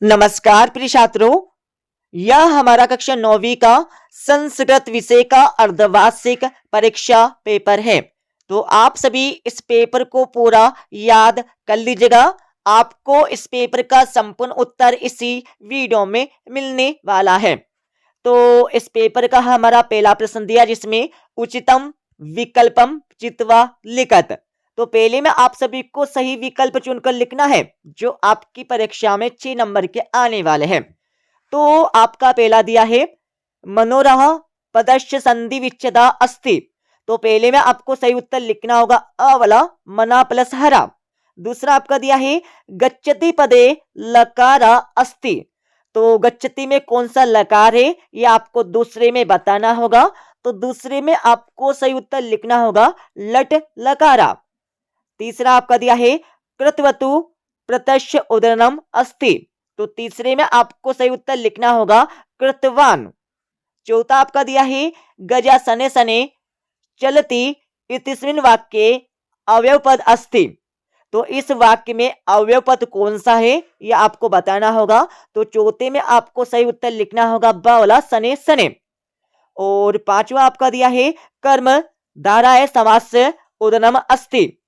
नमस्कार प्रिय छात्रों, यह हमारा कक्षा 9वीं का संस्कृत विषय का अर्धवार्षिक परीक्षा पेपर है। तो आप सभी इस पेपर को पूरा याद कर लीजिएगा। आपको इस पेपर का संपूर्ण उत्तर इसी वीडियो में मिलने वाला है। तो इस पेपर का हमारा पहला प्रश्न दिया जिसमें उचितम विकल्पम चित्वा लिखत। तो पहले में आप सभी को सही विकल्प चुनकर लिखना है जो आपकी परीक्षा में 6 नंबर के आने वाले हैं। तो आपका पहला दिया है मनोरह पदस्य संधि विच्छेदा अस्ति। तो पहले में आपको सही उत्तर लिखना होगा अ वाला मना प्लस हरा। दूसरा आपका दिया है गच्छति पदे लकारा अस्ति। तो गच्छति में कौन सा लकार है ये आपको दूसरे में बताना होगा। तो दूसरे में आपको सही उत्तर लिखना होगा लट लकारा। तीसरा आपका दिया है कृतवतु प्रत्यक्ष उदरनम अस्ति। तो तीसरे में आपको सही उत्तर लिखना होगा कृतवान। चौथा आपका दिया है गजा सने सने चलती इतिस्मिन् वाक्ये अवयव पद अस्ति। तो इस वाक्य में अवयव पद कौन सा है यह आपको बताना होगा। तो चौथे में आपको सही उत्तर लिखना होगा ब वाला सने सने। और पांचवा आपका दिया है कर्म धाराए समास उदनम अस्ति।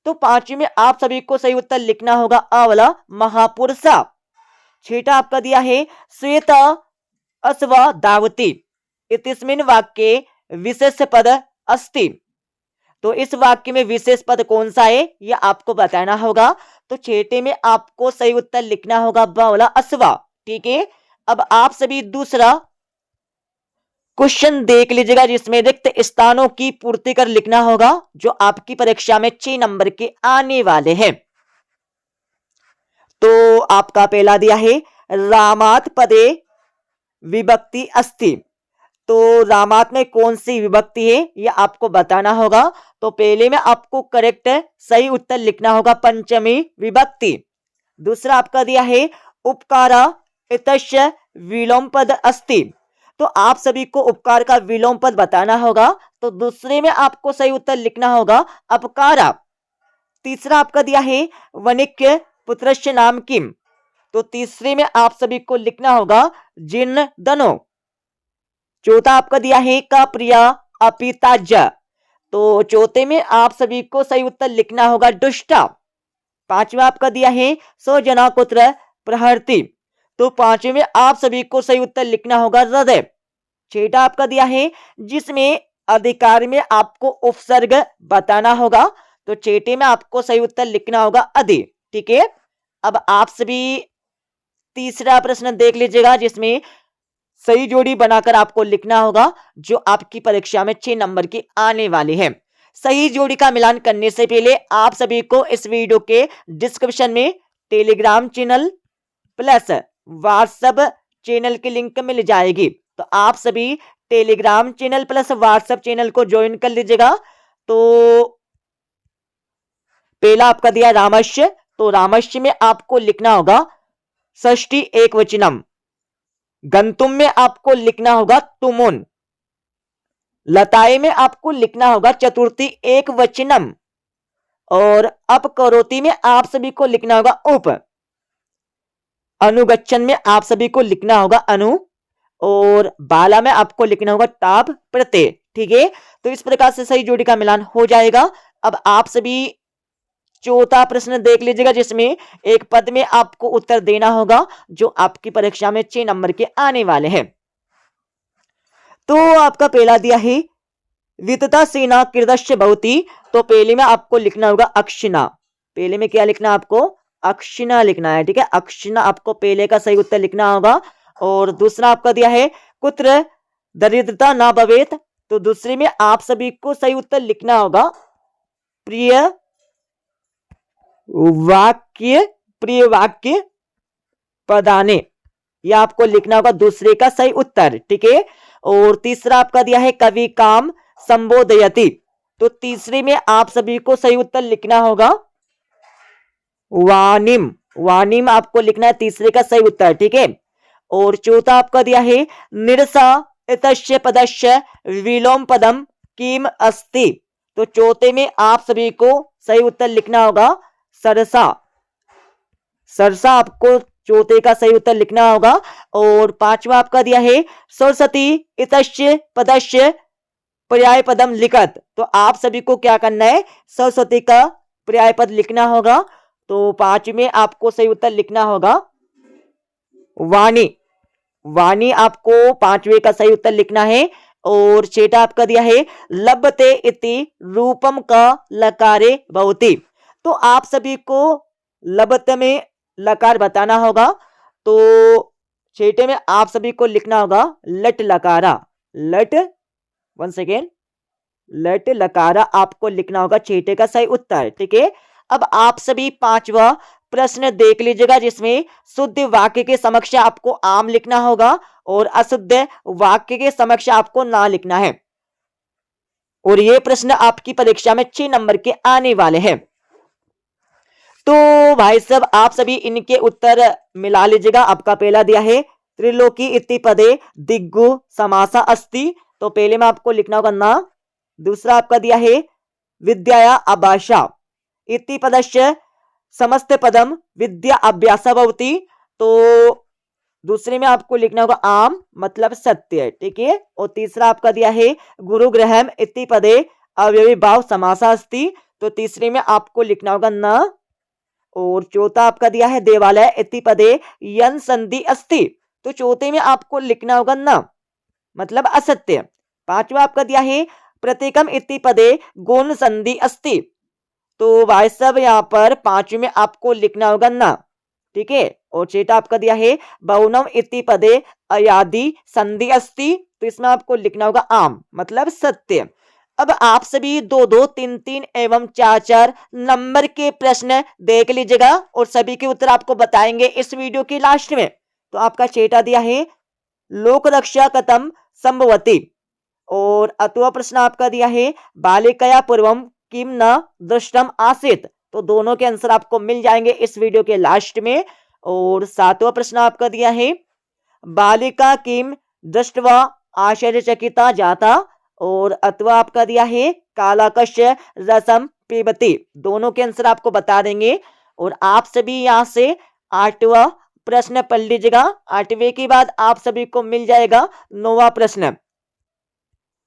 तो पांचवी में आप सभी को सही उत्तर लिखना होगा अ वाला महापुरुषा। छठा आपका दिया है श्वेत अस्व दावती इतिस्मिन् वाक्ये विशेष पद अस्ति। तो इस वाक्य में विशेष पद कौन सा है यह आपको बताना होगा। तो छठे में आपको सही उत्तर लिखना होगा ब वाला अस्वा। ठीक है, अब आप सभी दूसरा क्वेश्चन देख लीजिएगा जिसमें रिक्त स्थानों की पूर्ति कर लिखना होगा जो आपकी परीक्षा में 6 नंबर के आने वाले हैं। तो आपका पहला दिया है रामात पदे विभक्ति अस्ति। तो रामात में कौन सी विभक्ति है यह आपको बताना होगा। तो पहले में आपको करेक्ट सही उत्तर लिखना होगा पंचमी विभक्ति। दूसरा आपका दिया है उपकारा इतस्य विलोम पद अस्ति। तो आप सभी को उपकार का विलोम पद बताना होगा। तो दूसरे में आपको सही उत्तर लिखना होगा अपकारा। तीसरा आपका दिया है वनिक्य पुत्रस्य नाम किम। तो तीसरे में आप सभी को लिखना होगा जिन दनो। चौथा आपका दिया है का प्रिया अपिताज। तो चौथे में आप सभी को सही उत्तर लिखना होगा दुष्टा। पांचवा आपका दिया है सो जना कुत्र प्रहर्ति। तो पांचवे में आप सभी को सही उत्तर लिखना होगा हृदय। छठा आपका दिया है जिसमें अधिकार में आपको उपसर्ग बताना होगा। तो छठे में आपको सही उत्तर लिखना होगा अधि। ठीक है, अब आप सभी तीसरा प्रश्न देख लीजिएगा जिसमें सही जोड़ी बनाकर आपको लिखना होगा जो आपकी परीक्षा में 6 नंबर की आने वाली है। सही जोड़ी का मिलान करने से पहले आप सभी को इस वीडियो के डिस्क्रिप्शन में Telegram channel plus WhatsApp channel की लिंक मिल जाएगी। तो आप सभी Telegram channel plus WhatsApp channel को ज्वाइन कर लीजिएगा। तो पहला आपका दिया रामस्य। तो रामस्य में आपको लिखना होगा षष्ठी एक वचनम। गंतुम में आपको लिखना होगा तुमुन। लताए में आपको लिखना होगा चतुर्थी एक वचनम। और अपकरोति में आप सभी को लिखना होगा उप। अनुगच्छन में आप सभी को लिखना होगा अनु। और बाला में आपको लिखना होगा ताप प्रत्यय। ठीक है, तो इस प्रकार से सही जोड़ी का मिलान हो जाएगा। अब आप सभी चौथा प्रश्न देख लीजिएगा जिसमें एक पद में आपको उत्तर देना होगा जो आपकी परीक्षा में 6 नंबर के आने वाले हैं। तो आपका पहला दिया है वितता सेना कृदश्य भवती। तो पहले में आपको लिखना होगा अक्षिणा। पहले में क्या लिखना है आपको अक्षिणा लिखना है। ठीक है, अक्षिणा आपको पहले का सही उत्तर लिखना होगा। और दूसरा आपका दिया है कुत्र दरिद्रता ना भवेत। तो दूसरे में आप सभी को सही उत्तर लिखना होगा प्रिय वाक्य पदाने। यह आपको लिखना होगा दूसरे का सही उत्तर। ठीक है, और तीसरा आपका दिया है कवि काम संबोधयति। तो तीसरे में आप सभी को सही उत्तर लिखना होगा वानिम। वानिम आपको लिखना है तीसरे का सही उत्तर। ठीक है, और चौथा आपका दिया है निरसा इतस्य पदस्य विलोम पदम किम अस्ति। तो चौथे में आप सभी को सही उत्तर लिखना होगा सरसा। सरसा आपको चौथे का सही उत्तर लिखना होगा। और पांचवा आपका दिया है सरस्वती इतस्य पदस्य पर्याय पदम लिखत। तो आप सभी को क्या करना है, सरस्वती का पर्याय पद लिखना होगा। तो पांचवें आपको सही उत्तर लिखना होगा वाणी। वाणी आपको पांचवे का सही उत्तर लिखना है। और छठा आपका दिया है लभते इति रूपम का लकारे भवति। तो आप सभी को लभते में लकार बताना होगा। तो छठे में आप सभी को लिखना होगा लट लकारा। लट, वन सेकेंड, लट लकारा आपको लिखना होगा छठे का सही उत्तर। ठीक है, अब आप सभी पांचवा प्रश्न देख लीजिएगा, जिसमें शुद्ध वाक्य के समक्ष आपको आम लिखना होगा और अशुद्ध वाक्य के समक्ष आपको ना लिखना है। और ये प्रश्न आपकी परीक्षा में 6 नंबर के आने वाले हैं। तो भाई साहब आप सभी इनके उत्तर मिला लीजिएगा। आपका पहला दिया है त्रिलोकी इति पदे दिग्गु समासा अस्ति। तो पहले में आपको लिखना होगा ना। दूसरा आपका दिया है विद्याया अभाषा इति पदस्य समस्त पदम विद्या अभ्यासा भवति। तो दूसरे में आपको लिखना होगा आम मतलब सत्य। ठीक है, और तीसरा आपका दिया है गुरु ग्रहम इति पदे अव्ययी भाव समासा अस्ति। तो तीसरे में आपको लिखना होगा न। और चौथा आपका दिया है देवालय इति पदे यन संधि अस्ति। तो चौथे में आपको लिखना होगा न मतलब असत्य। पांचवा आपका दिया है प्रतीकम इति पदे गुण संधि अस्ति। तो भाई साहब यहाँ पर पांचवे में आपको लिखना होगा ना। ठीक है, और छठा आपका दिया है बहुनम इति पदे अयादि संधि अस्ति। तो इसमें आपको लिखना होगा आम मतलब सत्य। अब आप सभी 2-2, 3-3 एवं 4-4 नंबर के प्रश्न देख लीजिएगा और सभी के उत्तर आपको बताएंगे इस वीडियो के लास्ट में। तो आपका छठा दिया है लोक रक्षा कथम संभवति। और अथवा प्रश्न आपका दिया है बालिकया पूर्वम किम न दृष्टम आसीत। तो दोनों के आंसर आपको मिल जाएंगे इस वीडियो के लास्ट में। और सातवां प्रश्न आपका दिया है बालिका किम दृष्टवा आश्चर्यचकिता जाता। और अथवा आपका दिया है कालाकश रसम पीबती। दोनों के आंसर आपको बता देंगे। और आप सभी यहां से 8वां प्रश्न पढ़ लीजिएगा। 8वें के बाद आप सभी को मिल जाएगा 9वां प्रश्न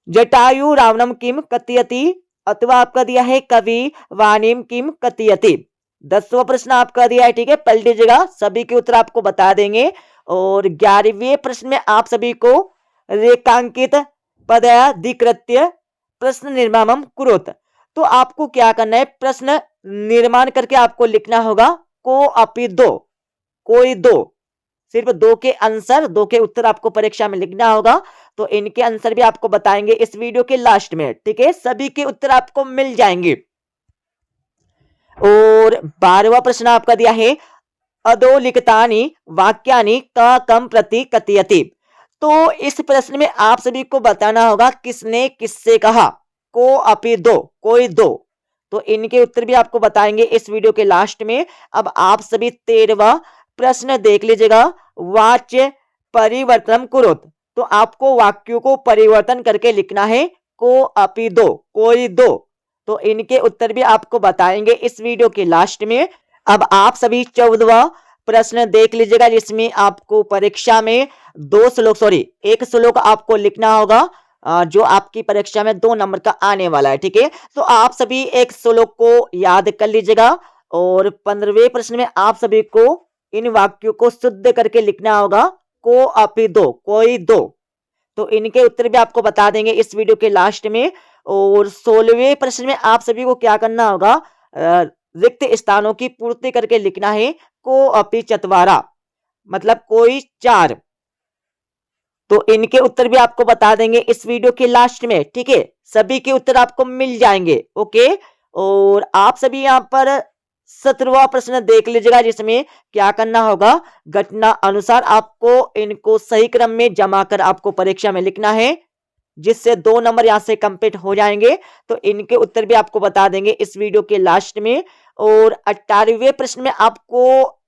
जटायु रावणम किम कथयति। अथवा आपका दिया है कवि वाणीम किम कथयति। 10वां प्रश्न आपका दिया है। ठीक है, पढ़ लीजिएगा, सभी के उत्तर आपको बता देंगे। और 11वें प्रश्न में आप सभी को रेखांकित पदाधिकृत्य प्रश्न निर्माणम कुरुत। तो आपको क्या करना है, प्रश्न निर्माण करके आपको लिखना होगा को अपि दो, कोई दो, सिर्फ 2 के आंसर 2 के उत्तर आपको परीक्षा में लिखना होगा। तो इनके आंसर भी आपको बताएंगे इस वीडियो के लास्ट में। ठीक है, सभी के उत्तर आपको मिल जाएंगे। और 12वां प्रश्न आपका दिया है अधोलिखितानि वाक्यानि का कम प्रति कथयति। तो इस प्रश्न में आप सभी को बताना होगा किसने किससे कहा, को अपि दो, कोई दो। तो इनके उत्तर भी आपको बताएंगे इस वीडियो के लास्ट में। अब आप सभी 13वां प्रश्न देख लीजिएगा वाच्य परिवर्तन कुरुत। तो आपको वाक्यों को परिवर्तन करके लिखना है को अपि दो, कोई दो। तो इनके उत्तर भी आपको बताएंगे इस वीडियो के लास्ट में। अब आप सभी 14वां प्रश्न देख लीजिएगा, जिसमें आपको परीक्षा में 2 श्लोक एक श्लोक आपको लिखना होगा जो आपकी परीक्षा में 2 नंबर का आने वाला है। ठीक है, तो आप सभी एक श्लोक को याद कर लीजिएगा। और 15वें प्रश्न में आप सभी को इन वाक्यों को शुद्ध करके लिखना होगा को अपि दो, कोई दो। तो इनके उत्तर भी आपको बता देंगे इस वीडियो के लास्ट में। और 16वें प्रश्न में आप सभी को क्या करना होगा, रिक्त स्थानों की पूर्ति करके लिखना है को अपि चत्वारा मतलब कोई 4। तो इनके उत्तर भी आपको बता देंगे इस वीडियो के लास्ट में। ठीक है, सभी के उत्तर आपको मिल जाएंगे। ओके, और आप सभी यहाँ पर 17वां प्रश्न देख लीजिएगा, जिसमें क्या करना होगा, घटना अनुसार आपको इनको सही क्रम में जमा कर आपको परीक्षा में लिखना है, जिससे 2 नंबर यहां से कंप्लीट हो जाएंगे। तो इनके उत्तर भी आपको बता देंगे इस वीडियो के लास्ट में। और 18वें प्रश्न में आपको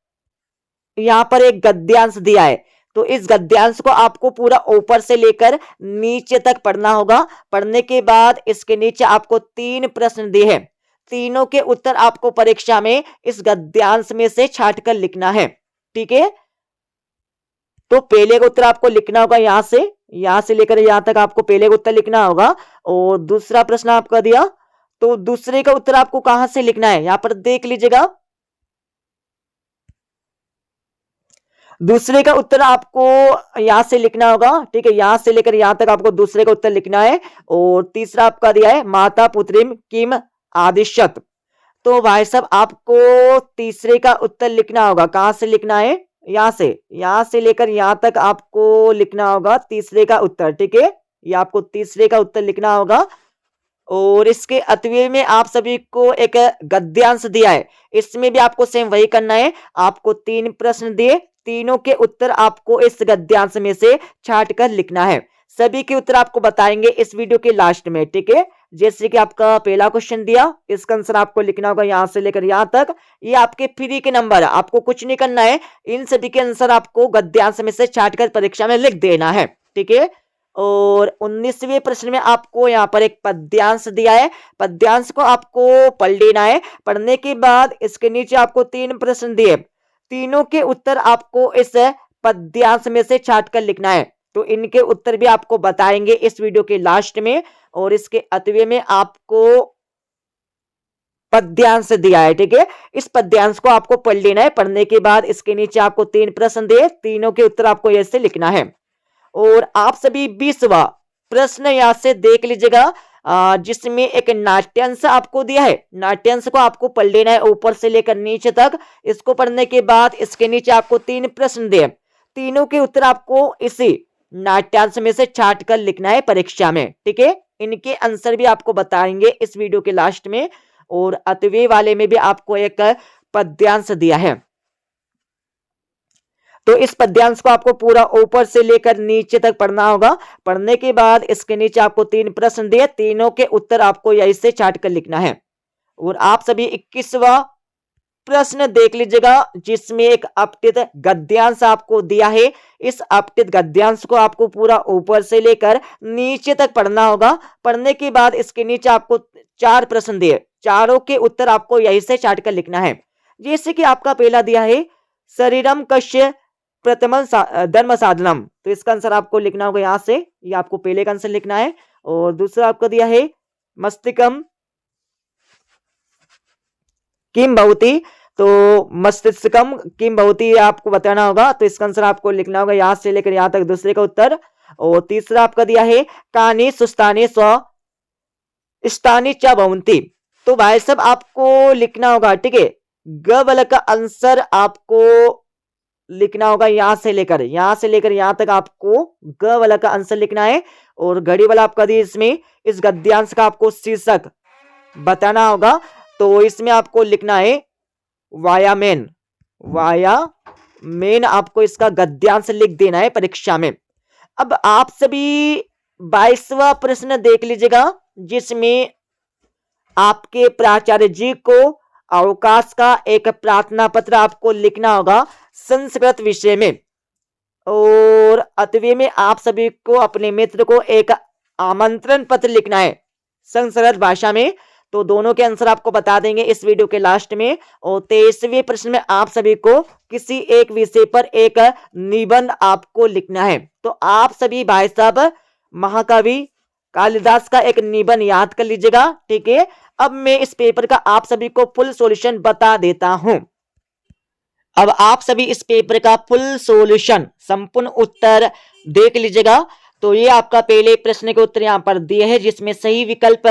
यहां पर एक गद्यांश दिया है। तो इस गद्यांश को आपको पूरा ऊपर से लेकर नीचे तक पढ़ना होगा। पढ़ने के बाद इसके नीचे आपको 3 प्रश्न दिए हैं, तीनों के उत्तर आपको परीक्षा में इस गद्यांश में से छांट कर लिखना है। ठीक है, तो पहले का उत्तर आपको लिखना होगा यहां से लेकर यहां तक आपको पहले का उत्तर लिखना होगा। और दूसरा प्रश्न आपका दिया, तो दूसरे का उत्तर आपको कहां से लिखना है, यहां पर देख लीजिएगा। दूसरे का उत्तर आपको यहां से लिखना होगा, ठीक है, यहां से लेकर यहां तक आपको दूसरे का उत्तर लिखना है। और तीसरा आपका दिया है माता पुत्रिम किम आदिशत। तो भाई साहब आपको तीसरे का उत्तर लिखना होगा, कहां से लिखना है, यहां से लेकर यहां तक आपको लिखना होगा तीसरे का उत्तर, ठीक है, ये आपको तीसरे का उत्तर लिखना होगा। और इसके अतवे में आप सभी को एक गद्यांश दिया है, इसमें भी आपको सेम वही करना है। आपको 3 प्रश्न दिए, तीनों के उत्तर आपको इस गद्यांश में से छांट कर लिखना है। सभी के उत्तर आपको बताएंगे इस वीडियो के लास्ट में, ठीक है। जैसे कि आपका पहला क्वेश्चन दिया, इसका आंसर आपको लिखना होगा यहां से लेकर यहां तक। ये आपके फ्री के नंबर है, आपको कुछ नहीं करना है, इन सभी के आंसर आपको गद्यांश में से छांट कर परीक्षा में लिख देना है, ठीक है। और 19वें प्रश्न में आपको यहाँ पर एक पद्यांश दिया है, पद्यांश को आपको पढ़ लेना है। पढ़ने के बाद इसके नीचे आपको 3 प्रश्न दिए, तीनों के उत्तर आपको इस पद्यांश में से छांट कर लिखना है। तो इनके उत्तर भी आपको बताएंगे इस वीडियो के लास्ट में। और इसके अतवे में आपको पद्यांश दिया है, ठीक है, इस पद्यांश को आपको पढ़ लेना है। पढ़ने के बाद इसके नीचे आपको 3 प्रश्न दिए, तीनों के उत्तर आपको ऐसे लिखना है। और आप सभी 20वां प्रश्न यहां से देख लीजिएगा, जिसमें एक नाट्यांश आपको दिया है, नाट्यांश को आपको पढ़ लेना है ऊपर से लेकर नीचे तक। इसको पढ़ने के बाद इसके नीचे आपको 3 प्रश्न दिए, तीनों के उत्तर आपको इसी नाट्यांश में से छांट कर लिखना है परीक्षा में, ठीक है। इनके आंसर भी आपको बताएंगे इस वीडियो के लास्ट में। और अतवे वाले में भी आपको एक पद्यांश दिया है, तो इस पद्यांश को आपको पूरा ऊपर से लेकर नीचे तक पढ़ना होगा। पढ़ने के बाद इसके नीचे आपको 3 प्रश्न दिए, तीनों के उत्तर आपको यहीं से छांट कर लिखना है। और आप सभी 21वां प्रश्न देख लीजिएगा, जिसमें एक अपठित गद्यांश आपको दिया है। इस अपठित गद्यांश को आपको पूरा ऊपर से लेकर नीचे तक पढ़ना होगा। पढ़ने के बाद इसके नीचे आपको 4 प्रश्न दिए, चारों के उत्तर आपको यहीं से छांट कर लिखना है। जैसे कि आपका पहला दिया है शरीरम कश्य प्रथम धर्म साधनम, तो इसका आंसर आपको लिखना होगा यहां से, ये आपको पहले का आंसर लिखना है। और दूसरा आपको दिया है मस्तिष्कम किम भवति, तो मस्तिष्कम किम भवति आपको बताना होगा, तो इसका आंसर आपको लिखना होगा यहां से लेकर यहां तक दूसरे का उत्तर। और तीसरा आपका दिया है कानी सुस्तानी स्व स्थानी च भवंती, तो भाई साहब आपको लिखना होगा, ठीक है, ग वाला का आंसर आपको लिखना होगा यहां से लेकर यहां तक आपको ग वाला का आंसर लिखना है। और घड़ी वाला आपका दिया, इसमें इस गद्यांश का आपको शीर्षक बताना होगा, तो इसमें आपको लिखना है वायामेन, आपको इसका गद्यांश लिख देना है परीक्षा में। अब आप सभी 22वां प्रश्न देख लीजिएगा, जिसमें आपके प्राचार्य जी को अवकाश का एक प्रार्थना पत्र आपको लिखना होगा संस्कृत विषय में। और अतवे में आप सभी को अपने मित्र को एक आमंत्रण पत्र लिखना है संस्कृत भाषा में। तो दोनों के आंसर आपको बता देंगे इस वीडियो के लास्ट में। और 23वें प्रश्न में आप सभी को किसी एक विषय पर एक निबंध आपको लिखना है। तो आप सभी भाई साहब महाकवि कालिदास का एक निबंध याद कर लीजिएगा, ठीक है। अब मैं इस पेपर का आप सभी को फुल सॉल्यूशन बता देता हूं। अब आप सभी इस पेपर का फुल सॉल्यूशन संपूर्ण उत्तर देख लीजिएगा। तो ये आपका पहले प्रश्न के उत्तर यहां पर दिए हैं, जिसमें सही विकल्प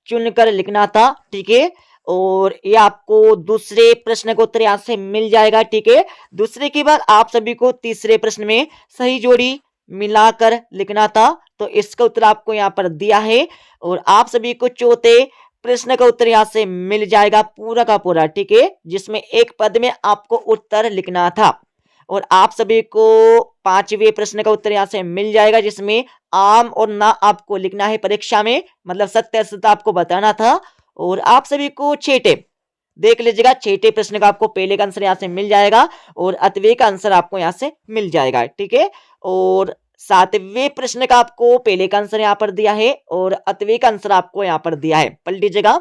चुनकर लिखना था, ठीक है। और ये आपको दूसरे प्रश्न का उत्तर यहां से मिल जाएगा, ठीक है। दूसरे के बाद आप सभी को तीसरे प्रश्न में सही जोड़ी मिलाकर लिखना था, तो इसका उत्तर आपको यहां पर दिया है। और आप सभी को चौथे प्रश्न का उत्तर यहां से मिल जाएगा पूरा का पूरा, ठीक है, जिसमें एक पद में आपको उत्तर लिखना था। और आप सभी को 5वें प्रश्न का उत्तर यहां से मिल जाएगा, जिसमें आम और ना आपको लिखना है परीक्षा में, मतलब सत्य असत्य आपको बताना था। और आप सभी को छठे देख लीजिएगा, छठे प्रश्न का आपको पहले का आंसर यहां से मिल जाएगा और अतवे का आंसर आपको यहां से मिल जाएगा, ठीक है। और 7वें प्रश्न का आपको पहले का आंसर यहां पर दिया है और अतवे का आंसर आपको यहां पर दिया है, पढ़ लीजिएगा।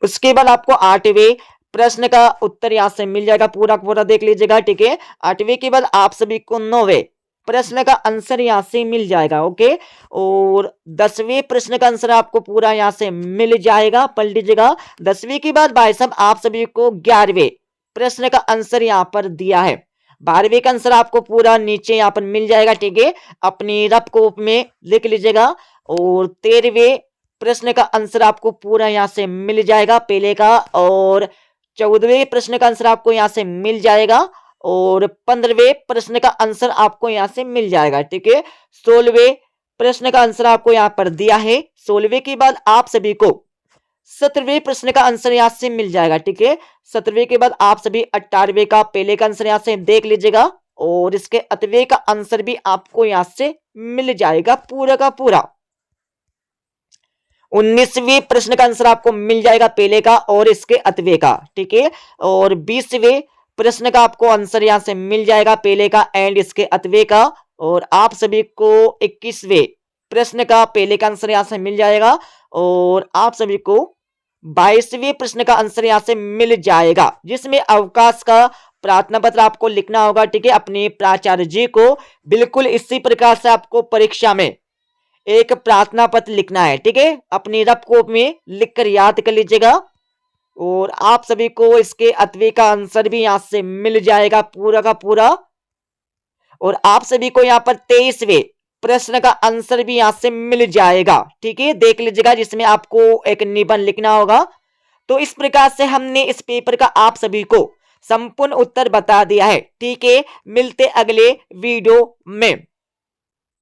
उसके बाद आपको 8वें प्रश्न का उत्तर यहाँ से मिल जाएगा, पूरा पूरा देख लीजिएगा, ठीक है। 8वें के बाद आप सभी को 9वें प्रश्न का आंसर यहाँ से मिल जाएगा, ओके। और 10वें प्रश्न का आंसर आपको पूरा यहाँ से मिल जाएगा, पढ़ लीजिएगा। 10वीं के बाद भाई साहब आप सभी को 11वें प्रश्न का आंसर यहाँ पर दिया है। 12वें का आंसर आपको पूरा नीचे यहाँ पर मिल जाएगा, ठीक है, अपनी रफ कॉपी में लिख लीजिएगा। और 13वें प्रश्न का आंसर आपको पूरा यहाँ से मिल जाएगा पहले का। और 14वें प्रश्न का आंसर आपको यहाँ से मिल जाएगा। और 15वें प्रश्न का आंसर आपको यहाँ से मिल जाएगा, ठीक है। 16वें प्रश्न का आंसर आपको यहाँ पर दिया है। 16वें के बाद आप सभी को 17वें प्रश्न का आंसर यहाँ से मिल जाएगा, ठीक है। 17वें के बाद आप सभी 18वें का पहले का आंसर यहाँ से देख लीजिएगा। और इसके 8वें का आंसर भी आपको यहाँ से मिल जाएगा पूरा का पूरा। 19वें प्रश्न का आंसर आपको मिल जाएगा पहले का और इसके 8वें का, ठीक है। और 20वें प्रश्न का आपको आंसर यहां से मिल जाएगा पहले का एंड इसके 8वें का। और आप सभी को 21वें प्रश्न का पहले का आंसर यहां से मिल जाएगा। और आप सभी को 22वें प्रश्न का आंसर यहां से मिल जाएगा, जिसमें अवकाश का प्रार्थना पत्र आपको लिखना होगा, ठीक है, अपने प्राचार्य जी को। बिल्कुल इसी प्रकार से आपको परीक्षा में एक प्रार्थना पत्र लिखना है, ठीक है, अपनी रफ कॉपी में लिखकर याद कर लीजिएगा। और आप सभी को इसके 8वें का आंसर भी यहां से मिल जाएगा पूरा का पूरा। और आप सभी को यहां पर 23वें प्रश्न का आंसर भी यहां से मिल जाएगा, ठीक है, देख लीजिएगा, जिसमें आपको एक निबंध लिखना होगा। तो इस प्रकार से हमने इस पेपर का आप सभी को संपूर्ण उत्तर बता दिया है, ठीक है। मिलते अगले वीडियो में।